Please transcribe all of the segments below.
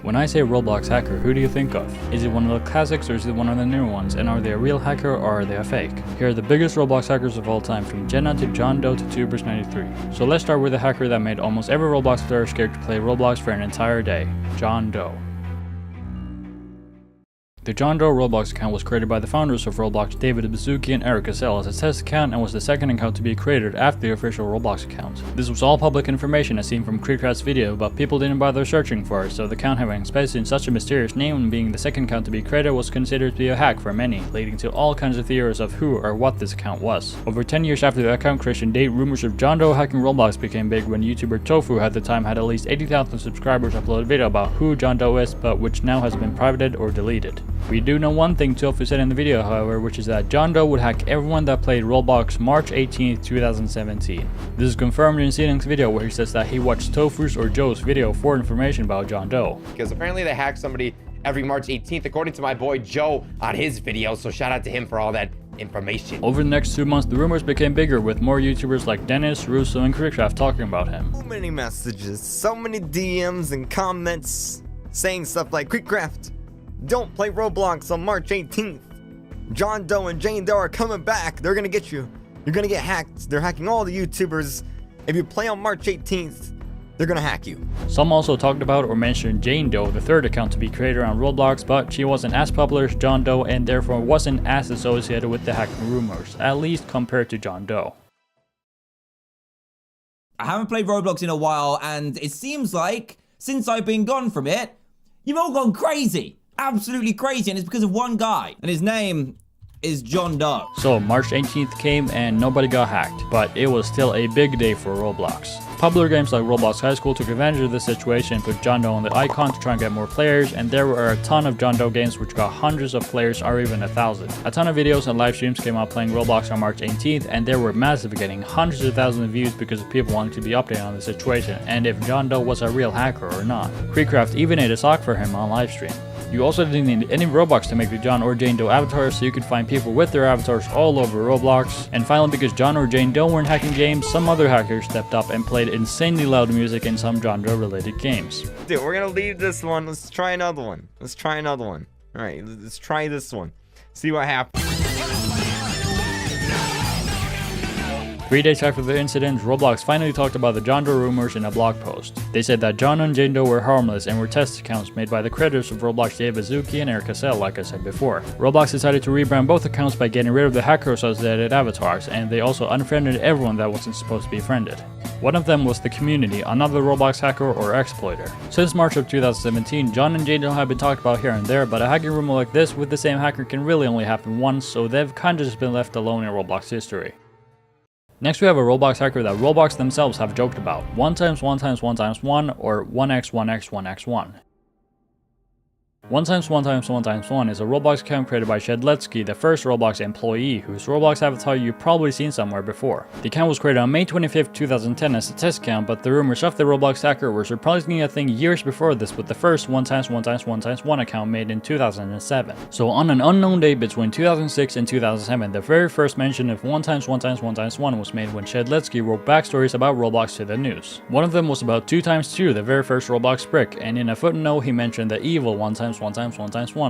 When I say Roblox hacker, who do you think of? Is it one of the classics or is it one of the newer ones? And are they a real hacker or are they a fake? Here are the biggest Roblox hackers of all time, from Jenna to John Doe to Tubers93. So let's start with the hacker that made almost every Roblox player scared to play Roblox for an entire day, John Doe. The John Doe Roblox account was created by the founders of Roblox, David Baszucki and Eric Cassell, as a test account and was the second account to be created after the official Roblox account. This was all public information as seen from Creekcraft's video, but people didn't bother searching for it, so the account having space in such a mysterious name and being the second account to be created was considered to be a hack for many, leading to all kinds of theories of who or what this account was. Over 10 years after the account creation date, rumors of John Doe hacking Roblox became big when YouTuber Tofu at the time had at least 80,000 subscribers upload a video about who John Doe is, but which now has been privated or deleted. We do know one thing Tofu said in the video, however, which is that John Doe would hack everyone that played Roblox March 18th, 2017. This is confirmed in CNN's video where he says that he watched Tofu's or Joe's video for information about John Doe. Because apparently they hack somebody every March 18th, according to my boy Joe on his video, so shout out to him for all that information. Over the next 2 months, the rumors became bigger, with more YouTubers like Dennis, Russo, and Creekcraft talking about him. So many messages, so many DMs and comments saying stuff like, Creekcraft, don't play Roblox on March 18th. John Doe and Jane Doe are coming back. They're gonna get you. You're gonna get hacked. They're hacking all the YouTubers. If you play on March 18th, they're gonna hack you. Some also talked about or mentioned Jane Doe, the third account to be created on Roblox, but she wasn't as popular as John Doe and therefore wasn't as associated with the hacking rumors, at least compared to John Doe. I haven't played Roblox in a while, and it seems like, since I've been gone from it, you've all gone crazy. Absolutely crazy, and it's because of one guy, and his name is John Doe. So March 18th came and nobody got hacked, but it was still a big day for Roblox. Popular games like Roblox High School took advantage of the situation and put John Doe on the icon to try and get more players, and there were a ton of John Doe games which got hundreds of players or even 1,000. A ton of videos and live streams came out playing Roblox on March 18th, and they were massive, getting hundreds of thousands of views because of people wanting to be updated on the situation and if John Doe was a real hacker or not. Creekcraft even made a sock for him on livestream. You also didn't need any Robux to make the John or Jane Doe avatars, so you could find people with their avatars all over Roblox. And finally, because John or Jane Doe weren't hacking games, some other hackers stepped up and played insanely loud music in some John Doe related games. Dude, we're gonna leave this one. Let's try another one. Alright, let's try this one. See what happens. 3 days after the incident, Roblox finally talked about the John Doe rumors in a blog post. They said that John and Jane Doe were harmless and were test accounts made by the creators of Roblox, David Baszucki and Eric Cassell, like I said before. Roblox decided to rebrand both accounts by getting rid of the hacker-associated avatars, and they also unfriended everyone that wasn't supposed to be friended. One of them was the community, another Roblox hacker or exploiter. Since March of 2017, John and Jane Doe have been talked about here and there, but a hacking rumor like this with the same hacker can really only happen once, so they've kinda just been left alone in Roblox history. Next we have a Roblox hacker that Roblox themselves have joked about, 1x1x1x1 or 1x1x1x1. 1x1x1x1 is a Roblox account created by Shedletsky, the first Roblox employee, whose Roblox avatar you've probably seen somewhere before. The account was created on May 25th, 2010 as a test account, but the rumors of the Roblox hacker were surprisingly a thing years before this, with the first 1x1x1x1 account made in 2007. So on an unknown date between 2006 and 2007, the very first mention of 1x1x1x1 was made when Shedletsky wrote backstories about Roblox to the news. One of them was about 2x2, the very first Roblox brick, and in a footnote he mentioned the evil 1x1x1x1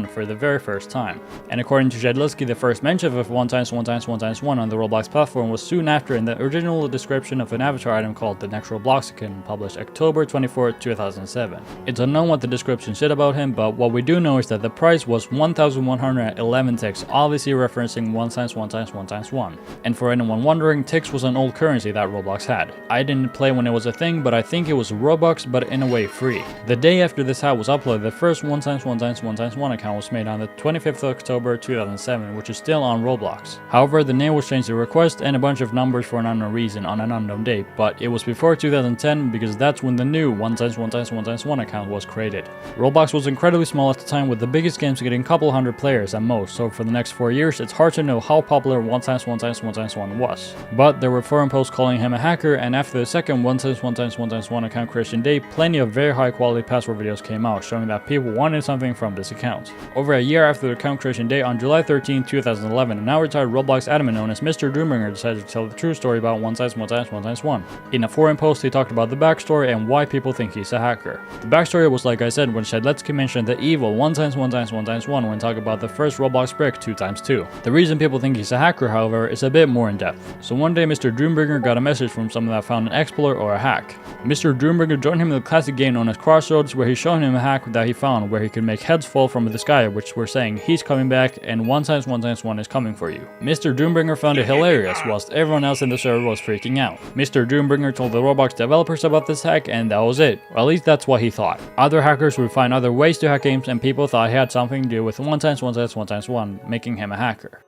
for the very first time. And according to Shedletsky, the first mention of 1x1x1x1 on the Roblox platform was soon after in the original description of an avatar item called the next Robloxican, published October 24, 2007. It's unknown what the description said about him, but what we do know is that the price was 1,111 ticks, obviously referencing 1x1x1x1. And for anyone wondering, ticks was an old currency that Roblox had. I didn't play when it was a thing, but I think it was Robux, but in a way free. The day after this hat was uploaded, the first 1x1x1x1 account was made on the 25th of October 2007, which is still on Roblox. However, the name was changed to request and a bunch of numbers for an unknown reason on an unknown date, but it was before 2010 because that's when the new 1x1x1x1 account was created. Roblox was incredibly small at the time, with the biggest games getting a couple hundred players at most, so for the next 4 years it's hard to know how popular 1x1x1x1 was. But there were forum posts calling him a hacker, and after the second 1x1x1x1 account creation day, plenty of very high quality password videos came out showing that people wanted something removing from this account. Over a year after the account creation date, on July 13, 2011, a now retired Roblox admin known as Mr. Doombringer decided to tell the true story about 1x1x1x1. In a forum post, he talked about the backstory and why people think he's a hacker. The backstory was, like I said, when Shedletsky mentioned the evil 1x1x1x1 when talking about the first Roblox brick 2x2. The reason people think he's a hacker, however, is a bit more in depth. So one day Mr. Doombringer got a message from someone that found an exploit or a hack. Mr. Doombringer joined him in the classic game known as Crossroads, where he showed him a hack that he found where he could make heads fall from the sky, which were saying he's coming back and 1x1x1 is coming for you. Mr. Doombringer found it hilarious, whilst everyone else in the server was freaking out. Mr. Doombringer told the Roblox developers about this hack, and that was it. Or at least that's what he thought. Other hackers would find other ways to hack games, and people thought he had something to do with 1x1x1x1, making him a hacker.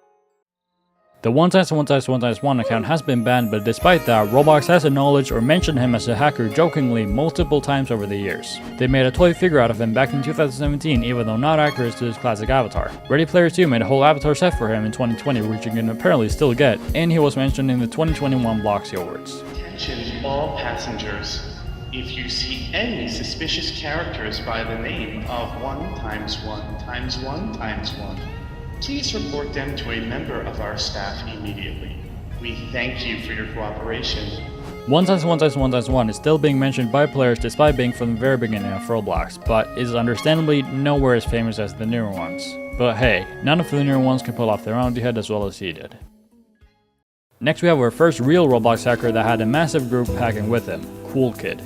The 1x1x1x1 account has been banned, but despite that, Roblox has acknowledged or mentioned him as a hacker jokingly multiple times over the years. They made a toy figure out of him back in 2017, even though not accurate to his classic avatar. Ready Player 2 made a whole avatar set for him in 2020, which you can apparently still get, and he was mentioned in the 2021 Bloxy Awards. Attention all passengers. If you see any suspicious characters by the name of 1x1x1x1, please report them to a member of our staff immediately. We thank you for your cooperation. 1x1x1x1 is still being mentioned by players despite being from the very beginning of Roblox, but is understandably nowhere as famous as the newer ones. But hey, none of the newer ones can pull off their own head as well as he did. Next we have our first real Roblox hacker that had a massive group hacking with him, Cool Kid.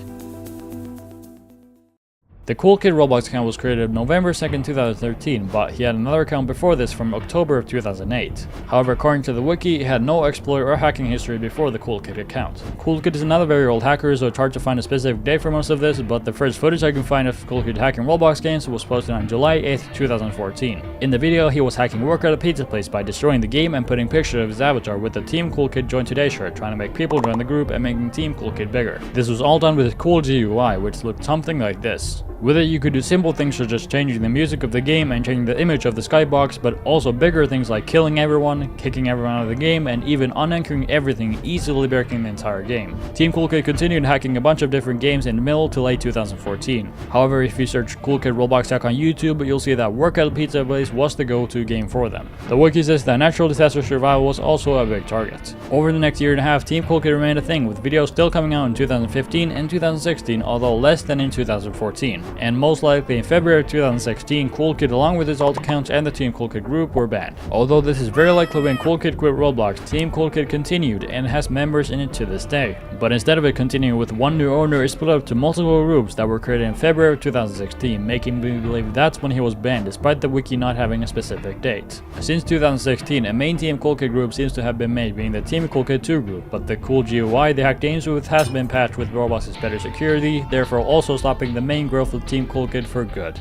The Cool Kid Roblox account was created November 2nd, 2013, but he had another account before this from October of 2008. However, according to the wiki, he had no exploit or hacking history before the Cool Kid account. Cool Kid is another very old hacker, so it's hard to find a specific date for most of this, but the first footage I can find of Cool Kid hacking Roblox games was posted on July 8th, 2014. In the video, he was hacking work at a pizza place by destroying the game and putting pictures of his avatar with the Team Cool Kid Join Today shirt, trying to make people join the group and making Team Cool Kid bigger. This was all done with a cool GUI, which looked something like this. With it, you could do simple things such as changing the music of the game and changing the image of the skybox, but also bigger things like killing everyone, kicking everyone out of the game, and even unanchoring everything, easily breaking the entire game. Team Cool Kid continued hacking a bunch of different games in the middle to late 2014. However, if you search Cool Kid Roblox hack on YouTube, you'll see that work at a pizza place was the go-to game for them. The wiki says that natural disaster survival was also a big target. Over the next year and a half, Team Cool Kid remained a thing, with videos still coming out in 2015 and 2016, although less than in 2014. And most likely in February 2016, Cool Kid along with his alt accounts and the Team Cool Kid group were banned. Although this is very likely when Cool Kid quit Roblox, Team Cool Kid continued and has members in it to this day. But instead of it continuing with one new owner, it split up to multiple groups that were created in February 2016, making me believe that's when he was banned, despite the wiki not having a specific date. Since 2016, a main Team Cool Kid group seems to have been made, being the Team Cool Kid 2 group, but the cool GUI they hack games with has been patched with Roblox's better security, therefore also stopping the main growth of Team Cool Kid for good.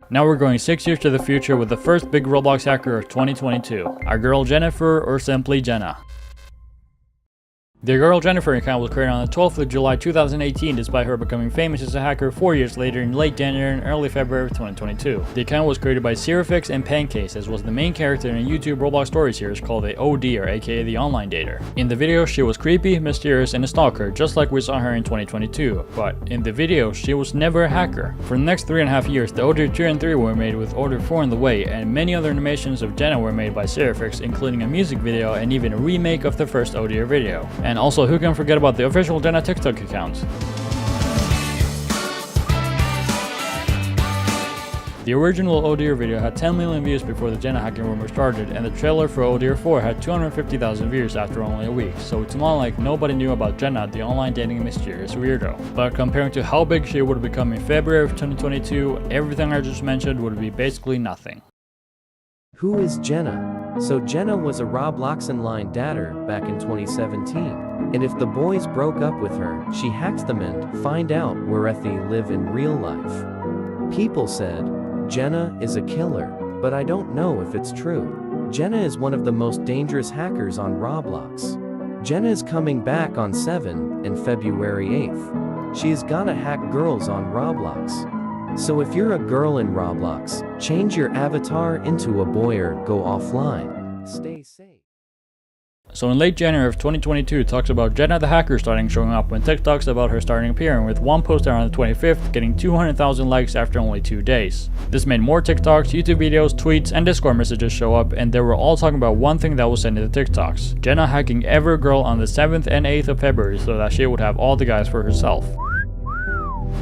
Now we're going 6 years to the future with the first big Roblox hacker of 2022, our girl Jennifer, or simply Jenna. The girl Jennifer account was created on the 12th of July 2018 despite her becoming famous as a hacker 4 years later in late January and early February of 2022. The account was created by Sirifix and Pancase, as was the main character in a YouTube Roblox story series called the OD, or aka the Online Dater. In the video, she was creepy, mysterious, and a stalker, just like we saw her in 2022, but in the video, she was never a hacker. For the next 3.5 years, the OD 2 and 3 were made with Order 4 in the way, and many other animations of Jenna were made by Sirifix, including a music video and even a remake of the first OD video. And also, who can forget about the official Jenna TikTok account? The original ODR video had 10 million views before the Jenna hacking rumor started, and the trailer for ODR 4 had 250,000 views after only a week, so it's not like nobody knew about Jenna, the online dating mysterious weirdo. But comparing to how big she would have become in February of 2022, everything I just mentioned would be basically nothing. Who is Jenna? So Jenna was a Roblox online dater back in 2017. And if the boys broke up with her, she hacks them and find out where they live in real life. People said, Jenna is a killer, but I don't know if it's true. Jenna is one of the most dangerous hackers on Roblox. Jenna is coming back on 7 and February 8th. She is gonna hack girls on Roblox. So if you're a girl in Roblox, change your avatar into a boy or go offline. Stay safe. So in late January of 2022, talks about Jenna the hacker starting showing up when TikToks about her starting appearing, with one post on the 25th getting 200,000 likes after only 2 days. This made more TikToks, YouTube videos, tweets, and Discord messages show up, and they were all talking about one thing that was sent in the TikToks: Jenna hacking Evergirl on the 7th and 8th of February so that she would have all the guys for herself.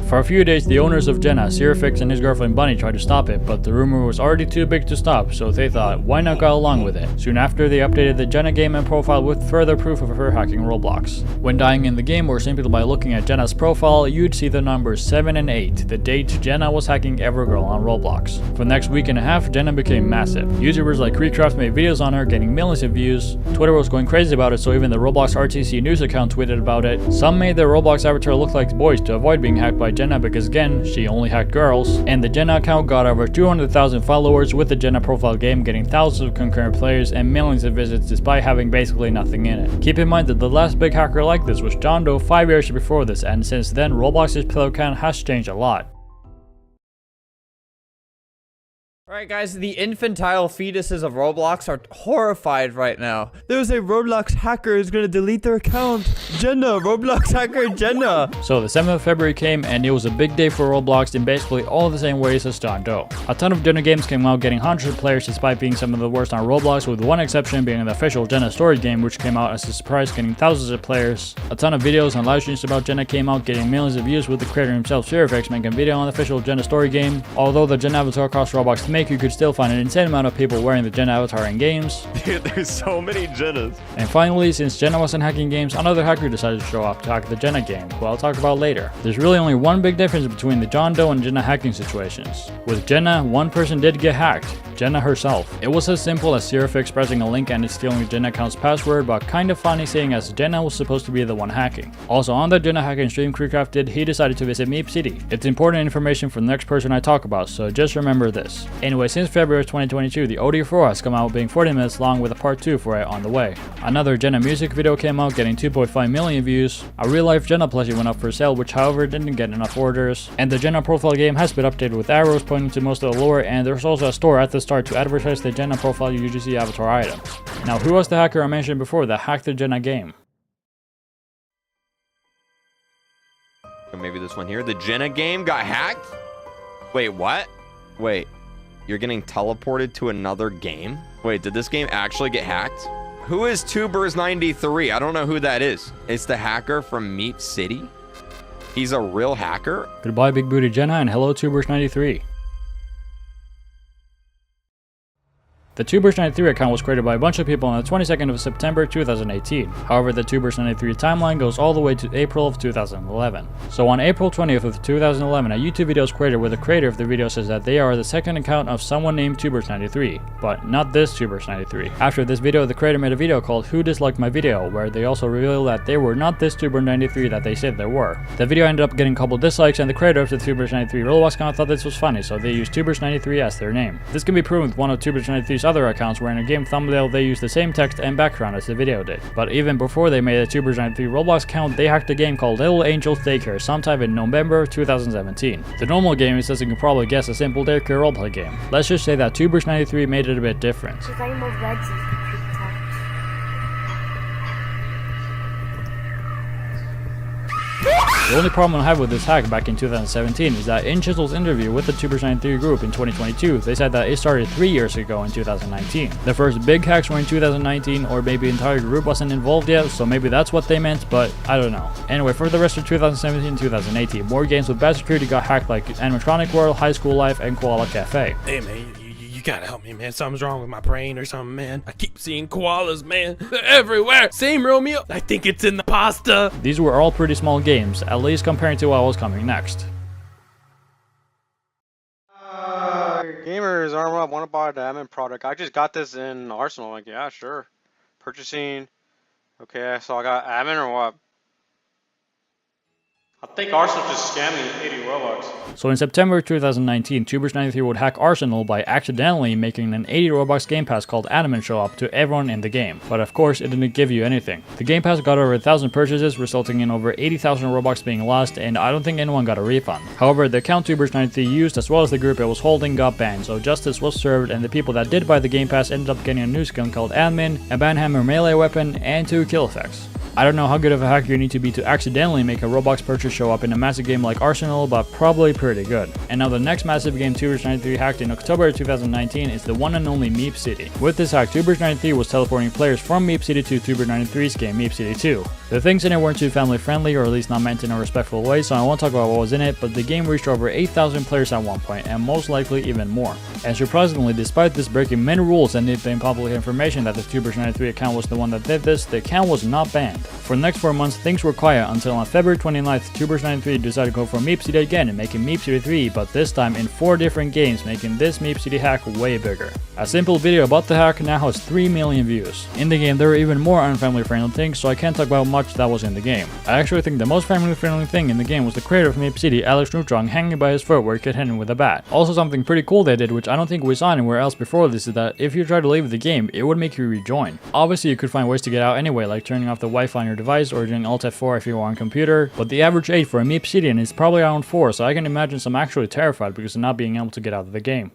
For a few days, the owners of Jenna, Sirfix and his girlfriend Bunny, tried to stop it, but the rumor was already too big to stop, so they thought, why not go along with it? Soon after, they updated the Jenna game and profile with further proof of her hacking Roblox. When dying in the game, or simply by looking at Jenna's profile, you'd see the numbers 7 and 8, the date Jenna was hacking Evergirl on Roblox. For the next week and a half, Jenna became massive. YouTubers like Recraft made videos on her, getting millions of views. Twitter was going crazy about it, so even the Roblox RTC news account tweeted about it. Some made their Roblox avatar look like boys to avoid being hacked by Jenna, because again, she only hacked girls, and the Jenna account got over 200,000 followers, with the Jenna profile game getting thousands of concurrent players and millions of visits despite having basically nothing in it. Keep in mind that the last big hacker like this was John Doe 5 years before this, and since then Roblox's player count has changed a lot. Alright guys, the infantile fetuses of Roblox are horrified right now. There's a Roblox hacker who's gonna delete their account. Jenna, Roblox hacker Jenna. So the 7th of February came, and it was a big day for Roblox in basically all the same ways as John Doe. A ton of Jenna games came out, getting hundreds of players despite being some of the worst on Roblox, with one exception being the official Jenna story game, which came out as a surprise, getting thousands of players. A ton of videos and live streams about Jenna came out, getting millions of views, with the creator himself, Sirfix, making a video on the official Jenna story game. Although the Jenna avatar cost Roblox to make, you could still find an insane amount of people wearing the Jenna avatar in games. Dude, there's so many Jennas. And finally, since Jenna wasn't hacking games, another hacker decided to show up to hack the Jenna game, who I'll talk about later. There's really only one big difference between the John Doe and Jenna hacking situations. With Jenna, one person did get hacked, Jenna herself. It was as simple as Sirfix pressing a link and it stealing Jenna account's password, but kind of funny seeing as Jenna was supposed to be the one hacking. Also on the Jenna hacking stream Creecraft did, he decided to visit Meep City. It's important information for the next person I talk about, so just remember this. Anyway, since February 2022, the OD4 has come out being 40 minutes long, with a part 2 for it on the way. Another Jenna music video came out, getting 2.5 million views. A real life Jenna plushie went up for sale, which however didn't get enough orders. And the Jenna profile game has been updated with arrows pointing to most of the lore, and there's also a store at the start to advertise the Jenna profile UGC avatar items. Now, who was the hacker I mentioned before that hacked the Jenna game? Or maybe this one here. The Jenna game got hacked? Wait, what? Wait, you're getting teleported to another game? Wait, did this game actually get hacked? Who is Tubers93? I don't know who that is. It's the hacker from Meep City? He's a real hacker? Goodbye Big Booty Jenna, and hello Tubers93. The Tubers93 account was created by a bunch of people on the 22nd of September 2018. However, the Tubers93 timeline goes all the way to April of 2011. So on April 20th of 2011, a YouTube video is created where the creator of the video says that they are the second account of someone named Tubers93, but not this Tubers93. After this video, the creator made a video called Who Disliked My Video, where they also revealed that they were not this Tubers93 that they said they were. The video ended up getting a couple dislikes, and the creator of the Tubers93 Roblox account thought this was funny, so they used Tubers93 as their name. This can be proven with one of Tubers93's other accounts, where in a game thumbnail they used the same text and background as the video did. But even before they made a Tubers93 Roblox account, they hacked a game called Little Angels Daycare sometime in November 2017. The normal game is, as you can probably guess, a simple daycare roleplay game. Let's just say that Tubers93 made it a bit different. The only problem I have with this hack back in 2017 is that in Chisel's interview with the Tubers93 group in 2022, they said that it started 3 years ago in 2019. The first big hacks were in 2019, or maybe the entire group wasn't involved yet, so maybe that's what they meant, but I don't know. Anyway, for the rest of 2017 and 2018, more games with bad security got hacked, like Animatronic World, High School Life, and Koala Cafe. Hey man, you gotta help me, man. Something's wrong with my brain or something, man. I keep seeing koalas, man. They're everywhere. Same Romeo. I think it's in the pasta. These were all pretty small games, at least comparing to what was coming next. Gamers, arm up, want to buy a diamond product. I just got this in Arsenal. Like, yeah, sure. Purchasing. Okay, so I got admin or what? I think Arsenal just scammed me 80 Robux. So in September 2019, Tubers93 would hack Arsenal by accidentally making an 80 Robux Game Pass called Adamant show up to everyone in the game. But of course, it didn't give you anything. The Game Pass got over 1,000 purchases, resulting in over 80,000 Robux being lost, and I don't think anyone got a refund. However, the account Tubers93 used, as well as the group it was holding, got banned, so justice was served, and the people that did buy the Game Pass ended up getting a new skin called Admin, a banhammer melee weapon, and 2 kill effects. I don't know how good of a hacker you need to be to accidentally make a Roblox purchase show up in a massive game like Arsenal, but probably pretty good. And now the next massive game Tubers93 hacked in October 2019 is the one and only Meep City. With this hack, Tubers93 was teleporting players from Meep City to Tubers93's game Meep City 2. The things in it weren't too family friendly, or at least not meant in a respectful way, so I won't talk about what was in it, but the game reached over 8,000 players at one point, and most likely even more. And surprisingly, despite this breaking many rules and it being public information that the Tubers93 account was the one that did this, the account was not banned. For the next 4 months, things were quiet until on February 29th, Tubers93 decided to go for Meep City again and making Meep City 3, but this time in 4 different games, making this Meep City hack way bigger. A simple video about the hack now has 3 million views. In the game, there are even more unfamily friendly things, so I can't talk about much that was in the game. I actually think the most family friendly thing in the game was the creator of Meep City, Alex Neutron, hanging by his foot where he could hit him with a bat. Also, something pretty cool they did, which I don't think we saw anywhere else before this, is that if you try to leave the game, it would make you rejoin. Obviously, you could find ways to get out anyway, like turning off the Wi-Fi on your device or doing Alt F4 if you are on computer, but the average age for a Meep City is probably around 4, so I can imagine some actually terrified because of not being able to get out of the game.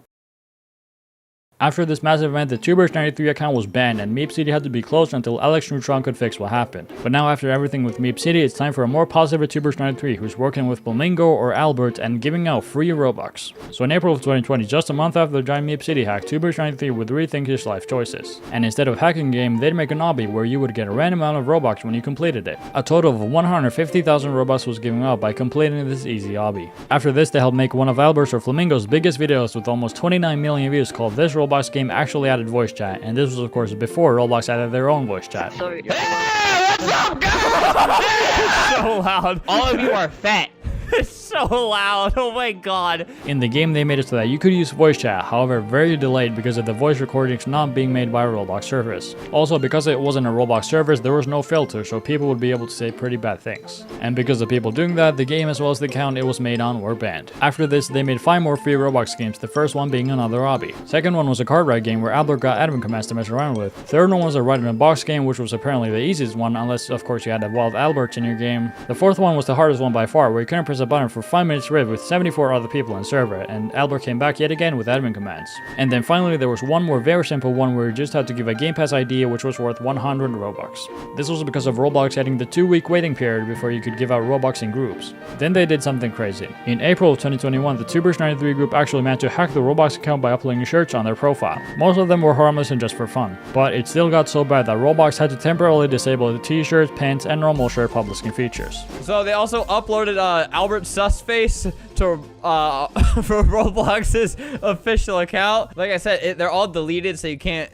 After this massive event, the Tubers93 account was banned and Meep City had to be closed until Alex Neutron could fix what happened. But now after everything with Meep City, it's time for a more positive Tubers93 who's working with Flamingo or Albert and giving out free Robux. So in April of 2020, just a month after the giant Meep City hack, Tubers93 would rethink his life choices. And instead of hacking the game, they'd make an obby where you would get a random amount of Robux when you completed it. A total of 150,000 Robux was given out by completing this easy obby. After this, they helped make one of Albert's or Flamingo's biggest videos with almost 29 million views called This Roblox Game Actually Added Voice Chat, and this was of course before Roblox added their own voice chat. Hey, what's up, guys? So loud. All of you are fat. It's so loud. Oh my god. In the game, they made it so that you could use voice chat, however very delayed because of the voice recordings not being made by a Roblox service. Also, because it wasn't a Roblox service, there was no filter, so people would be able to say pretty bad things. And because of people doing that, the game as well as the account it was made on were banned. After this, they made 5 more free Roblox games, the first one being another obby. Second one was a card ride game where Albert got admin commands to mess around with. Third one was a ride in a box game, which was apparently the easiest one, unless of course you had a wild Albert in your game. The fourth one was the hardest one by far, where you couldn't press a button for 5 minutes straight with 74 other people in server, and Albert came back yet again with admin commands. And then finally there was one more very simple one where you just had to give a Game Pass ID, which was worth 100 Robux. This was because of Roblox having the 2-week waiting period before you could give out Robux in groups. Then they did something crazy. In April of 2021, the Tubers93 group actually managed to hack the Roblox account by uploading shirts on their profile. Most of them were harmless and just for fun, but it still got so bad that Roblox had to temporarily disable the t-shirts, pants, and normal shirt publishing features. So they also uploaded Albert Sus face to for Roblox's official account. Like I said, they're all deleted, so you can't,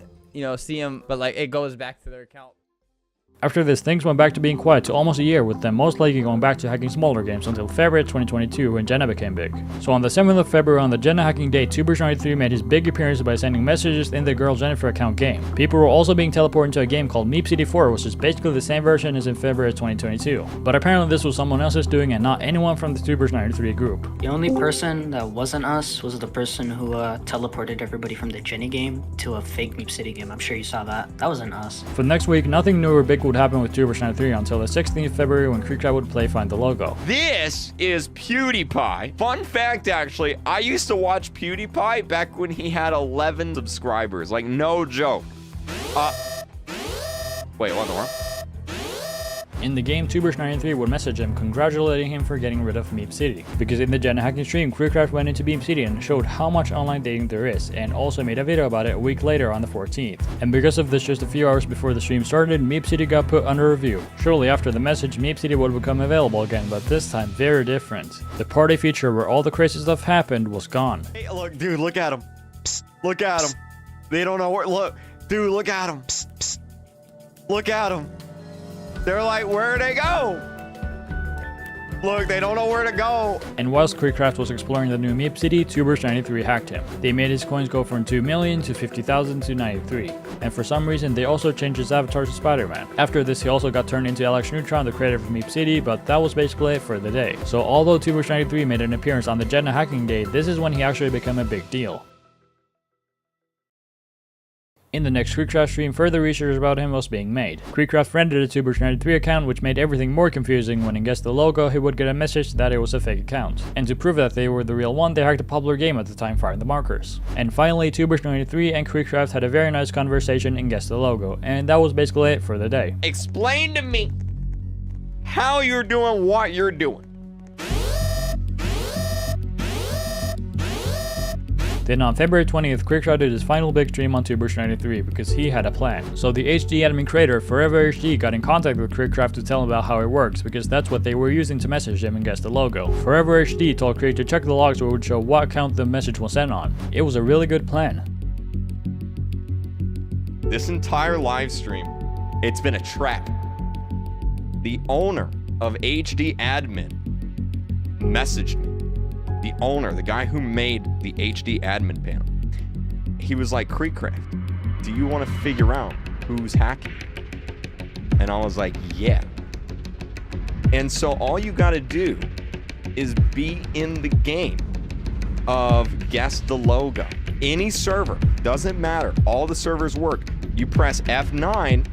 see them, but like it goes back to their account. After this, things went back to being quiet to almost a year, with them most likely going back to hacking smaller games until February 2022 when Jenna became big. So on the 7th of February, on the Jenna hacking day, Tubers93 made his big appearance by sending messages in the Girl Jennifer account game. People were also being teleported into a game called Meep City 4, which is basically the same version as in February 2022. But apparently this was someone else's doing and not anyone from the Tubers93 group. The only person that wasn't us was the person who teleported everybody from the Jenny game to a fake Meep City game. I'm sure you saw that. That wasn't us. For the next week, nothing new or big would happen with Tubers93 until the 16th of February when Creekcrab would play Find the Logo. This is PewDiePie. Fun fact, actually, I used to watch PewDiePie back when he had 11 subscribers. Like, no joke. Wait, what in the world? In the game, Tubers93 would message him congratulating him for getting rid of Meep City. Because in the Jenna hacking stream, Creekcraft went into Meep City and showed how much online dating there is, and also made a video about it a week later on the 14th. And because of this, just a few hours before the stream started, Meep City got put under review. Shortly after the message, Meep City would become available again, but this time very different. The party feature where all the crazy stuff happened was gone. Hey, look, dude, look at him. Psst, look at him. They don't know where, look. Dude, look at him. Psst, psst. Look at him. They're like, where'd they go? Look, they don't know where to go. And whilst Creekcraft was exploring the new Meep City, Tubers93 hacked him. They made his coins go from 2 million to 50,000 to 93. And for some reason, they also changed his avatar to Spider-Man. After this, he also got turned into Alex Neutron, the creator of Meep City, but that was basically it for the day. So although Tubers93 made an appearance on the Jenna hacking day, this is when he actually became a big deal. In the next Creekcraft stream, further research about him was being made. Creekcraft friended a Tubers93 account, which made everything more confusing. When he guessed the logo, he would get a message that it was a fake account. And to prove that they were the real one, they hacked a popular game at the time, Firing the Markers. And finally, Tubers93 and Creekcraft had a very nice conversation and guessed the logo. And that was basically it for the day. Explain to me how you're doing what you're doing. Then on February 20th, Creekcraft did his final big stream on Tubers93 because he had a plan. So the HD admin creator, Forever HD, got in contact with Creekcraft to tell him about how it works because that's what they were using to message him and guess the logo. Forever HD told Creek to check the logs where it would show what account the message was sent on. It was a really good plan. This entire live stream, it's been a trap. The owner of HD admin messaged me. The owner, the guy who made the HD admin panel, he was like, Creekcraft, do you want to figure out who's hacking? And I was like, yeah. And so all you got to do is be in the game of guess the logo. Any server, doesn't matter. All the servers work. You press F9.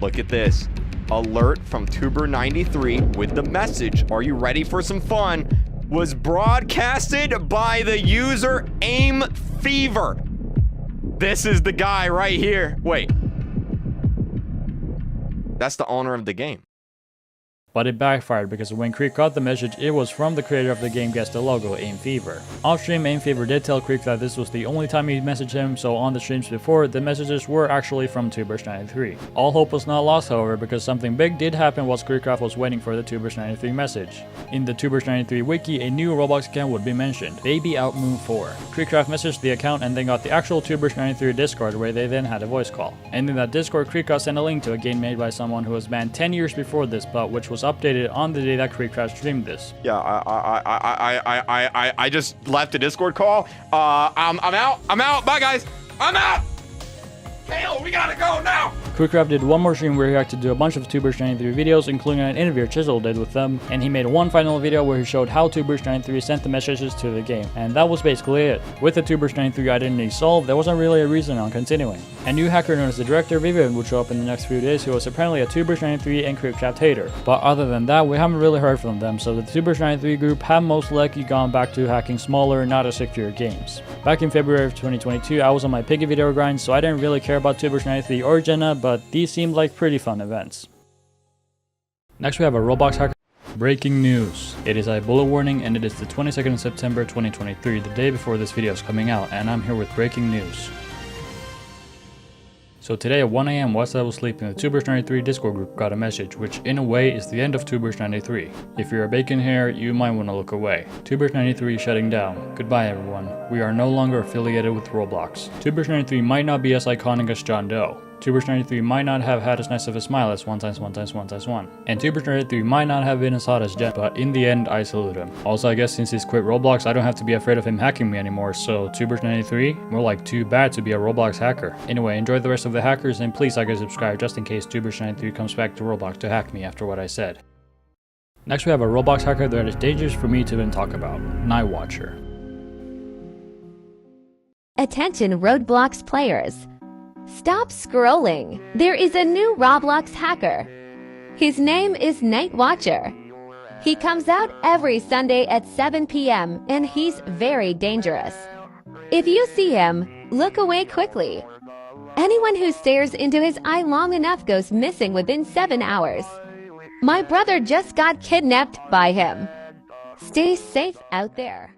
Look at this. Alert from Tuber93 with the message. Are you ready for some fun? Was broadcasted by the user Aim Fever. This is the guy right here. Wait. That's the owner of the game. But it backfired because when Creek got the message, it was from the creator of the game guessed the logo, Aim Fever. Off stream, Aim Fever did tell Creek that this was the only time he messaged him, so on the streams before, the messages were actually from Tubers93. All hope was not lost, however, because something big did happen whilst Creekcraft was waiting for the Tubers93 message. In the Tubers93 wiki, a new Roblox account would be mentioned, Baby Out Moon 4. Creekcraft messaged the account and then got the actual Tubers93 Discord where they then had a voice call. And in that Discord, Creekcraft sent a link to a game made by someone who was banned 10 years before this, but which was updated on the day that Creekcraft streamed this. Yeah, I just left a Discord call. I'm out. Bye guys. I'm out. Hell, we gotta go now. Creekcraft did one more stream where he had to do a bunch of Tubers93 videos, including an interview Chisel did with them, and he made one final video where he showed how Tubers93 sent the messages to the game, and that was basically it. With the Tubers93 identity solved, there wasn't really a reason on continuing. A new hacker known as the Director Vivian would show up in the next few days, who was apparently a Tubers93 and Creekcraft hater. But other than that, we haven't really heard from them, so the Tubers93 group have most likely gone back to hacking smaller, not as secure games. Back in February of 2022, I was on my Piggy video grind, so I didn't really care about Tubers93 or Jenna, but these seemed like pretty fun events. Next we have a Roblox hacker. Breaking news. It is a bullet warning and it is the 22nd of September 2023, the day before this video is coming out, and I'm here with breaking news. So today at 1 AM whilst I was sleeping, the Tubers93 Discord group got a message, which in a way is the end of Tubers93. If you're a bacon hair, you might want to look away. Tubers93 is shutting down. Goodbye everyone. We are no longer affiliated with Roblox. Tubers93 might not be as iconic as John Doe. Tubers93 might not have had as nice of a smile as 1x1x1x1. And Tubers93 might not have been as hot as Jen, but in the end, I salute him. Also, I guess since he's quit Roblox, I don't have to be afraid of him hacking me anymore, so Tubers93, more like too bad to be a Roblox hacker. Anyway, enjoy the rest of the hackers, and please like and subscribe just in case Tubers93 comes back to Roblox to hack me after what I said. Next we have a Roblox hacker that is dangerous for me to even talk about, Nightwatcher. Attention Roblox players. Stop scrolling. There is a new Roblox hacker. His name is Nightwatcher. He comes out every Sunday at 7 PM and he's very dangerous. If you see him, look away quickly. Anyone who stares into his eye long enough goes missing within 7 hours. My brother just got kidnapped by him. Stay safe out there.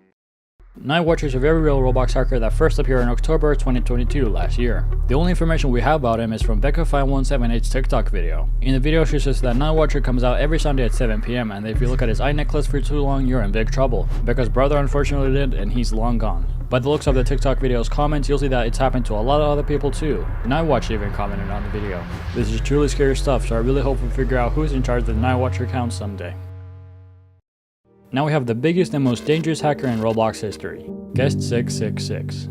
Nightwatcher is a very real Roblox hacker that first appeared in October 2022 last year. The only information we have about him is from Becca5178's TikTok video. In the video she says that Nightwatcher comes out every Sunday at 7 PM and if you look at his eye necklace for too long, you're in big trouble. Becca's brother unfortunately did and he's long gone. By the looks of the TikTok video's comments, you'll see that it's happened to a lot of other people too. Nightwatcher even commented on the video. This is truly scary stuff, so I really hope we figure out who's in charge of the Nightwatcher account someday. Now we have the biggest and most dangerous hacker in Roblox history, Guest 666.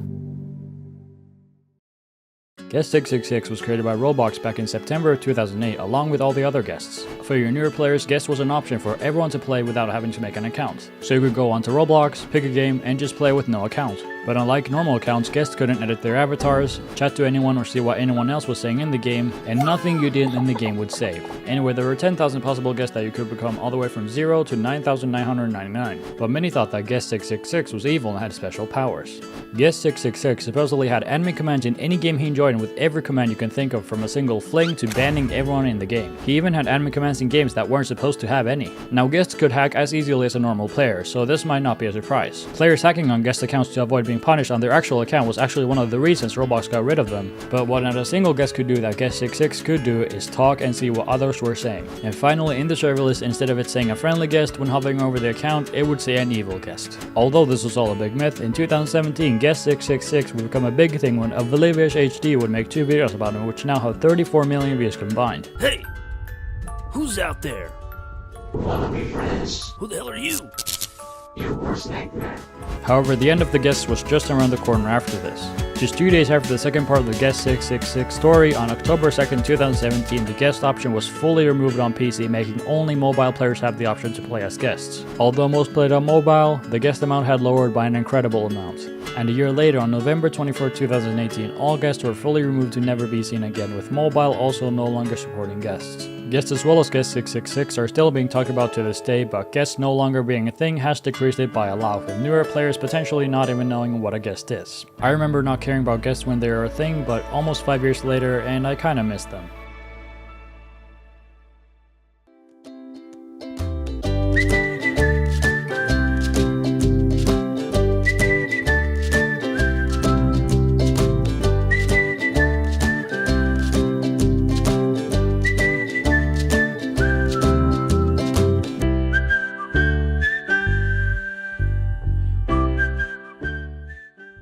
Guest 666 was created by Roblox back in September of 2008 along with all the other guests. For your newer players, Guest was an option for everyone to play without having to make an account. So you could go onto Roblox, pick a game, and just play with no account. But unlike normal accounts, Guests couldn't edit their avatars, chat to anyone or see what anyone else was saying in the game, and nothing you did in the game would save. Anyway, there were 10,000 possible guests that you could become all the way from 0 to 9,999, but many thought that Guest 666 was evil and had special powers. Guest 666 supposedly had enemy commands in any game he enjoyed with every command you can think of, from a single fling to banning everyone in the game. He even had enemy commands in games that weren't supposed to have any. Now Guests could hack as easily as a normal player, so this might not be a surprise. Players hacking on Guest accounts to avoid being punished on their actual account was actually one of the reasons Roblox got rid of them, but what not a single guest could do that Guest 66 could do is talk and see what others were saying. And finally, in the server list, instead of it saying a friendly guest when hovering over the account, it would say an evil guest. Although this was all a big myth, in 2017 Guest 666 would become a big thing when Oblivious HD would make 2 videos about him, which now have 34 million views combined. Hey, who's out there? Wanna be friends? Who the hell are you? Your worst nightmare. However, the end of the Guests was just around the corner after this. Just 2 days after the second part of the Guest 666 story, on October 2nd, 2017, the Guest option was fully removed on PC, making only mobile players have the option to play as guests. Although most played on mobile, the guest amount had lowered by an incredible amount. And a year later, on November 24, 2018, all guests were fully removed to never be seen again, with mobile also no longer supporting guests. Guests as well as Guest 666 are still being talked about to this day, but guests no longer being a thing has decreased it by a lot, with newer players potentially not even knowing what a guest is. I remember not caring about guests when they were a thing, but almost 5 years later, and I kinda miss them.